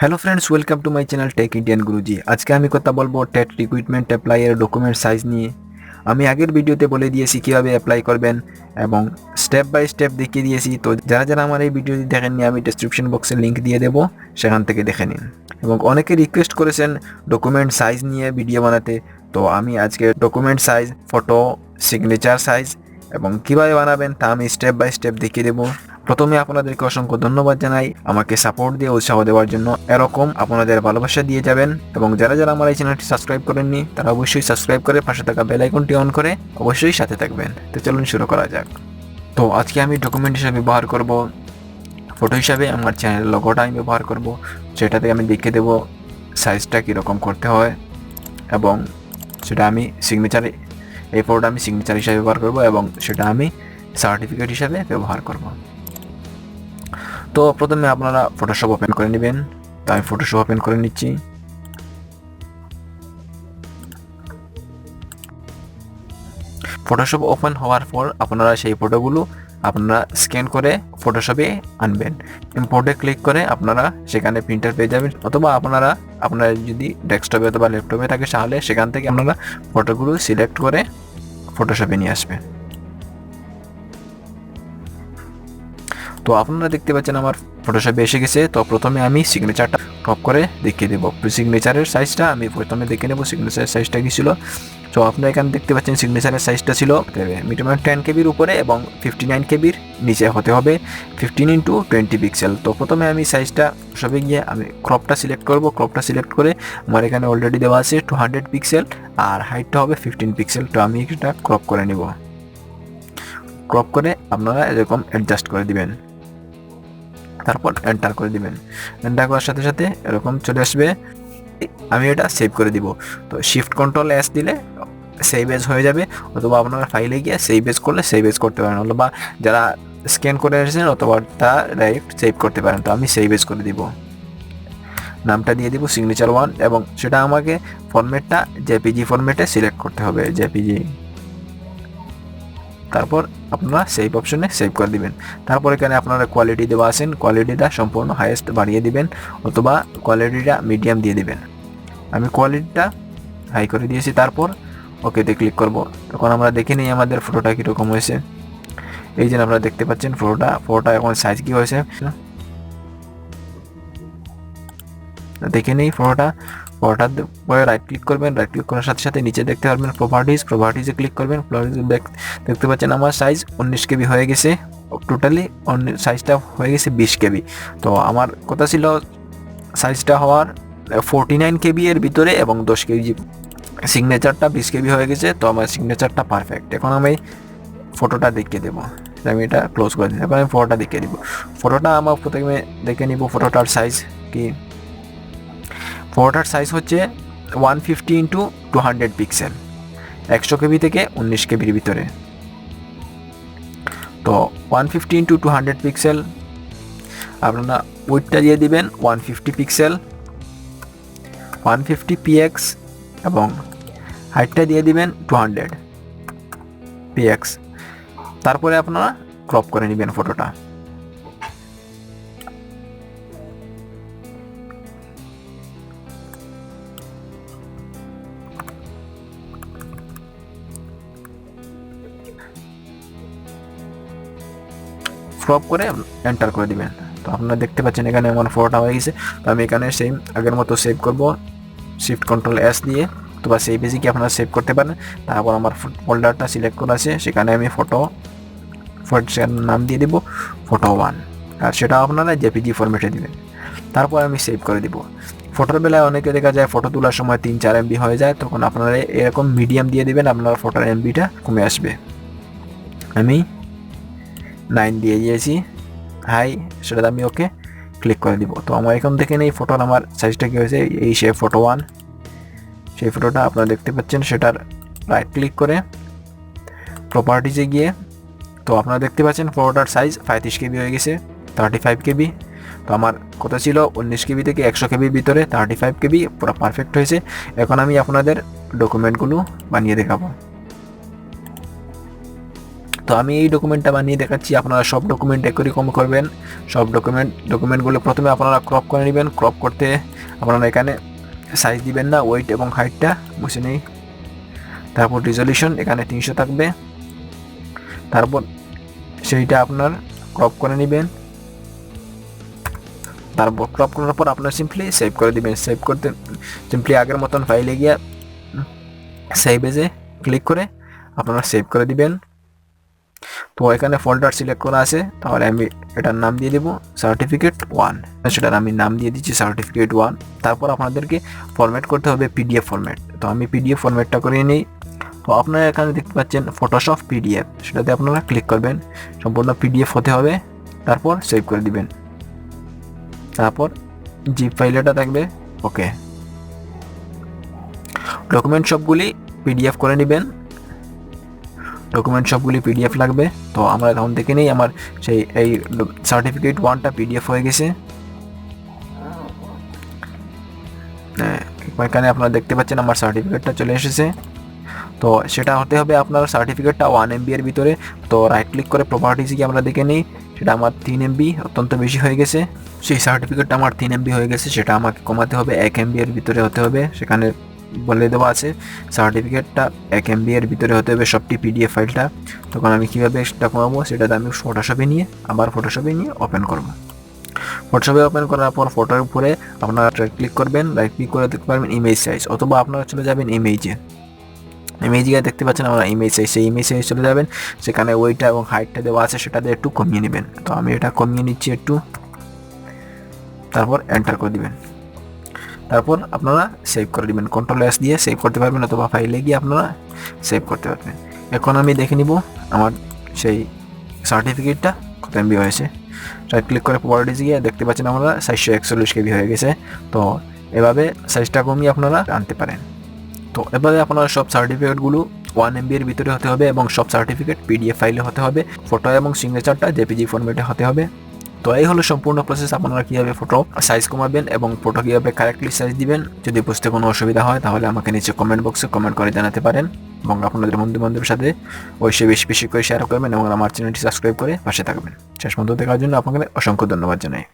Hello friends, welcome to my channel Tech Indian Guruji. আজকে আমি কথা বলবো টেট রিক্রুটমেন্ট অ্যাপ্লাই এর ডকুমেন্ট সাইজ নিয়ে। আমি আগের ভিডিওতে বলে দিয়েছি কীভাবে অ্যাপ্লাই করবেন এবং স্টেপ বাই স্টেপ দেখিয়ে দিয়েছি। তো যারা যারা আমার এই ভিডিওটি দেখেননি, আমি ডিসক্রিপশন বক্সে লিঙ্ক দিয়ে দেবো, সেখান থেকে দেখে নিন। এবং অনেকে রিকোয়েস্ট করেছেন ডকুমেন্ট সাইজ নিয়ে ভিডিও বানাতে, তো আমি আজকে document size, photo, signature size এবং কীভাবে বানাবেন তা আমি স্টেপ বাই স্টেপ দেখিয়ে দেবো। প্রথমে আপনাদেরকে অসংখ্য ধন্যবাদ জানাই আমাকে সাপোর্ট দিয়ে উৎসাহ দেওয়ার জন্য। এরকম আপনাদের ভালোবাসা দিয়ে যাবেন। এবং যারা যারা আমার এই চ্যানেলটি সাবস্ক্রাইব করেননি, তারা অবশ্যই সাবস্ক্রাইব করে পাশে থাকা বেল আইকনটি অন করে অবশ্যই সাথে থাকবেন। তো চলুন শুরু করা যাক। তো আজকে আমি ডকুমেন্ট হিসাবে ব্যবহার করব ফটো হিসাবে আমার চ্যানেলের লোগোটা আমি ব্যবহার করব, সেটাতে আমি দেখিয়ে দেবো সাইজটা কীরকম করতে হয় এবং সেটা আমি সিগনেচারে, এই ফটোটা আমি সিগনেচার হিসাবে ব্যবহার করব এবং সেটা আমি সার্টিফিকেট হিসাবে ব্যবহার করব। তো প্রথমে আপনারা ফটোশপ ওপেন করে নেবেন। তো আমি ফটোশপ ওপেন করে নিচ্ছি। ফটোশপ ওপেন হওয়ার পর আপনারা সেই ফটোগুলো আপনারা স্ক্যান করে ফটোশপে আনবেন। ইম্পোর্টে ক্লিক করে আপনারা সেখানে প্রিন্টার পেয়ে যাবেন, অথবা আপনারা যদি ডেস্কটপে অথবা ল্যাপটপে থাকে তাহলে সেখান থেকে আপনারা ফটোগুলো সিলেক্ট করে ফটোশপে নিয়ে আসবেন। তো আপনারা দেখতে পাচ্ছেন আমার ফটোশপে এসে গেছে। তো প্রথমে আমি সিগনেচারটা ক্রপ করে দেখিয়ে দেবো। সিগনেচারের সাইজটা আমি প্রথমে দেখে নেবো সিগনেচারের সাইজটা কী ছিল। তো আপনারা এখানে দেখতে পাচ্ছেন সিগনেচারের সাইজটা ছিল মিনিমাম 10 কেবির উপরে এবং 59 কেবির নিচে হতে হবে 15x20 পিক্সেল। তো প্রথমে আমি সাইজটা সবে গিয়ে আমি ক্রপটা সিলেক্ট করব। ক্রপটা সিলেক্ট করে আমার এখানে অলরেডি দেওয়া আছে 200 পিক্সেল আর হাইটটা হবে 15 পিক্সেল। তো আমি এটা ক্রপ করে নিব। ক্রপ করে আপনারা এরকম অ্যাডজাস্ট করে দিবেন, তারপর এন্টার করে দিবেন। এন্টার করার সাথে সাথে এরকম চলে আসবে। আমি এটা সেভ করে দিব। তো শিফট কন্ট্রোল এস দিলে সেভ এজ হয়ে যাবে, অথবা আপনারা ফাইলে গিয়ে সেভ এজ করলে সেভ এজ করতে পারেন, অথবা যারা স্ক্যান করে এসেছেন অথবা তা ডাইরেক্ট সেভ করতে পারেন। তো আমি সেভ এজ করে দিব, নামটা দিয়ে দিব সিগনেচার 1 এবং সেটা আমাকে ফরম্যাটটা জেপিজি ফরম্যাটে সিলেক্ট করতে হবে, জেপিজি। তারপর আপনারা সেভ অপশনে সেভ করে দিবেন। তারপর এখানে আপনারা কোয়ালিটি দেওয়া আছেন, কোয়ালিটিটা সম্পূর্ণ হাইয়েস্ট বাড়িয়ে দিবেন অথবা কোয়ালিটিটা মিডিয়াম দিয়ে দিবেন। আমি কোয়ালিটিটা হাই করে দিয়েছি। তারপর ওকেতে ক্লিক করব। তখন আমরা দেখে নিই আমাদের ফটোটা কীরকম হয়েছে। এই যে আপনারা দেখতে পাচ্ছেন ফটোটা এখন সাইজ কী হয়েছে দেখে নিই। ফটোটার পরে রাইট ক্লিক করবেন। রাইট ক্লিক করার সাথে সাথে নিচে দেখতে পারবেন প্রপার্টিজে ক্লিক করবেন। দেখতে পাচ্ছেন আমার সাইজ 19 কেবি হয়ে গেছে। টোটালি সাইজটা হয়ে গেছে 20 কেবি। তো আমার কথা ছিল সাইজটা হওয়ার 49 কেবি এর ভিতরে এবং 10 কেজি। সিগনেচারটা 20 কেবি হয়ে গেছে। তো আমার সিগনেচারটা পারফেক্ট। এখন আমি ফটোটা দেখিয়ে দেবো। আমি এটা ক্লোজ করে দিই। এখন আমি ফটোটা দেখিয়ে দিব। ফটোটা আমার প্রথমে দেখে নিব ফটোটার সাইজ কি। ফটোটার সাইজ হচ্ছে 150x200 পিক্সেল, 100 কেবি থেকে 19 কেবির ভিতরে। তো 150x200 পিক্সেল আপনারা উইডথটা দিয়ে দিবেন 150 পিক্সেল, 150 px এবং হাইটটা দিয়ে দিবেন 200 px। তারপরে আপনারা ক্রপ করে নেবেন ফটোটা। ক্রপ করে এন্টার করে দিবেন। তো আপনারা দেখতে পাচ্ছেন এখানে আমার ফটোটা হয়ে গেছে। তো আমি এখানে সেম আগের মতো সেভ করব, শিফট কন্ট্রোল এস দিয়ে, অথবা সেভ এজে কি আপনারা সেভ করতে পারেন। তারপর আমার ফোল্ডারটা সিলেক্ট করা আছে, সেখানে আমি ফটোর নাম দিয়ে দেবো ফটো 1 আর সেটা আপনারা জেপিজি ফরম্যাটে দিবেন। তারপর আমি সেভ করে দিব। ফটোর বেলায় অনেকে দেখা যায় ফটো তোলার সময় 3-4 MB হয়ে যায়, তখন আপনারা এরকম মিডিয়াম দিয়ে দিবেন, আপনার ফটোর MBটা কমে আসবে। আমি 9 দিয়ে দিয়েছি হাই, সেটাতে আমি ওকে ক্লিক করে দিব। তো আমার এখন দেখে নেই ফটোর আমার সাইজটা কী হয়েছে। এই সে ফটো 1, সেই ফটোটা আপনারা দেখতে পাচ্ছেন। সেটার রাইট ক্লিক করে প্রপার্টিজে গিয়ে, তো আপনারা দেখতে পাচ্ছেন ফটোটার সাইজ 35 কেবি হয়ে গেছে, 35 কেবি। তো আমার কথা ছিল 19 কেবি থেকে 100 কেবির ভিতরে 35 কেবি, পুরো পারফেক্ট হয়েছে। এখন আমি আপনাদের ডকুমেন্টগুলো বানিয়ে দেখাবো। তো আমি এই ডকুমেন্টটা বানিয়ে দেখাচ্ছি, আপনারা সব ডকুমেন্ট একই রকম করবেন। সব ডকুমেন্টগুলো প্রথমে আপনারা ক্রপ করে নেবেন। ক্রপ করতে আপনারা এখানে সাইজ দিবেন না, ওয়েট এবং হাইটটা বুঝে নেই। তারপর রেজলিউশন এখানে 300 থাকবে। তারপর সেইটা আপনার ক্রপ করে নেবেন। তারপর ক্রপ করার পর আপনার সিম্পলি সেভ করে দিবেন। সেভ করতে সিম্পলি আগের মতন ফাইলে গিয়ে সেভ এজে ক্লিক করে আপনারা সেভ করে দিবেন। তো এখানে ফোল্ডার সিলেক্ট করা আছে, তাহলে আমি এটার নাম দিয়ে দেবো সার্টিফিকেট 1, সেটার আমি নাম দিয়ে দিচ্ছি সার্টিফিকেট 1। তারপর আপনাদেরকে ফরম্যাট করতে হবে পিডিএফ ফরম্যাট। তো আমি পিডিএফ ফরম্যাটটা করে নিই। তো আপনারা এখানে দেখতে পাচ্ছেন ফটোশপ পিডিএফ, সেটাতে আপনারা ক্লিক করবেন। সম্পূর্ণ পিডিএফ হতে হবে, তারপর সেভ করে দিবেন। তারপর জিপ ফাইলটা থাকবে। ওকে, ডকুমেন্ট সবগুলি পিডিএফ করে নেবেন। ডকুমেন্ট সবগুলি পিডিএফ লাগবে। তো আমরা এখন দেখে নিই আমার সেই এই সার্টিফিকেট 1টা পিডিএফ হয়ে গেছে। এখানে আপনারা দেখতে পাচ্ছেন আমার সার্টিফিকেটটা চলে এসেছে। তো সেটা হতে হবে আপনার সার্টিফিকেটটা 1 MB এর ভিতরে। তো রাইট ক্লিক করে প্রপার্টিসে গিয়ে আমরা দেখে নিই, সেটা আমার 3 MB, অত্যন্ত বেশি হয়ে গেছে। সেই সার্টিফিকেটটা আমার 3 MB হয়ে গেছে, সেটা আমাকে কমাতে হবে 1 MB এর ভিতরে হতে হবে। সেখানে বলে দেওয়া আছে সার্টিফিকেটটা 1 MB এর ভিতরে হতে হবে সবটি পিডিএফ ফাইলটা। তখন আমি কীভাবে সেটা কমাবো, সেটাতে আমি ফটোশপে নিয়ে ওপেন করবো। ফটোশপে ওপেন করার পর ফটোর উপরে আপনারা ক্লিক করবেন, রাইট ক্লিক করে দেখতে পারবেন ইমেজ সাইজ, অথবা আপনারা চলে যাবেন ইমেজে দেখতে পাচ্ছেন আমরা ইমেজ সাইজ, সেই ইমেজ সাইজ চলে যাবেন। সেখানে ওইটা এবং হাইটটা দেওয়া আছে, সেটা দিয়ে একটু কমিয়ে নেবেন। তো আমি এটা কমিয়ে নিচ্ছি একটু, তারপর এন্টার করে দিবেন। তারপর আপনারা সেভ করে দিবেন, Ctrl+S দিয়ে সেভ করতে পারবেন, অথবা ফাইলে গিয়ে আপনারা সেভ করতে পারবেন। এখন আমি দেখে নিব আমার সেই সার্টিফিকেটটা কত MB হয়েছে। রাইট ক্লিক করে প্রপার্টিজ গিয়ে দেখতে পাচ্ছেন আমরা 441 KB হয়ে গেছে। তো এভাবে সাইজটা কমিয়ে আপনারা আনতে পারেন। তো এভাবে আপনারা সব সার্টিফিকেটগুলো 1 MB এর ভিতরে হতে হবে, এবং সব সার্টিফিকেট পিডিএফ ফাইলে হতে হবে। ফটো এবং সিগনেচারটা জেপিজি ফরম্যাটে হতে হবে। তো এই হলো সম্পূর্ণ প্রসেস, আপনারা কীভাবে ফটো সাইজ কমাবেন এবং ফটো কীভাবে কারেক্টলি সাইজ দিবেন। যদি বুঝতে কোনো অসুবিধা হয় তাহলে আমাকে নিচে কমেন্ট বক্সে কমেন্ট করে জানাতে পারেন, এবং আপনাদের বন্ধু বান্ধবের সাথে অবশ্যই বেশি বেশি করে শেয়ার করবেন, এবং আমার চ্যানেলটি সাবস্ক্রাইব করে পাশে থাকবেন। শেষ পর্যন্ত দেখার জন্য আপনাকে অসংখ্য ধন্যবাদ জানাই।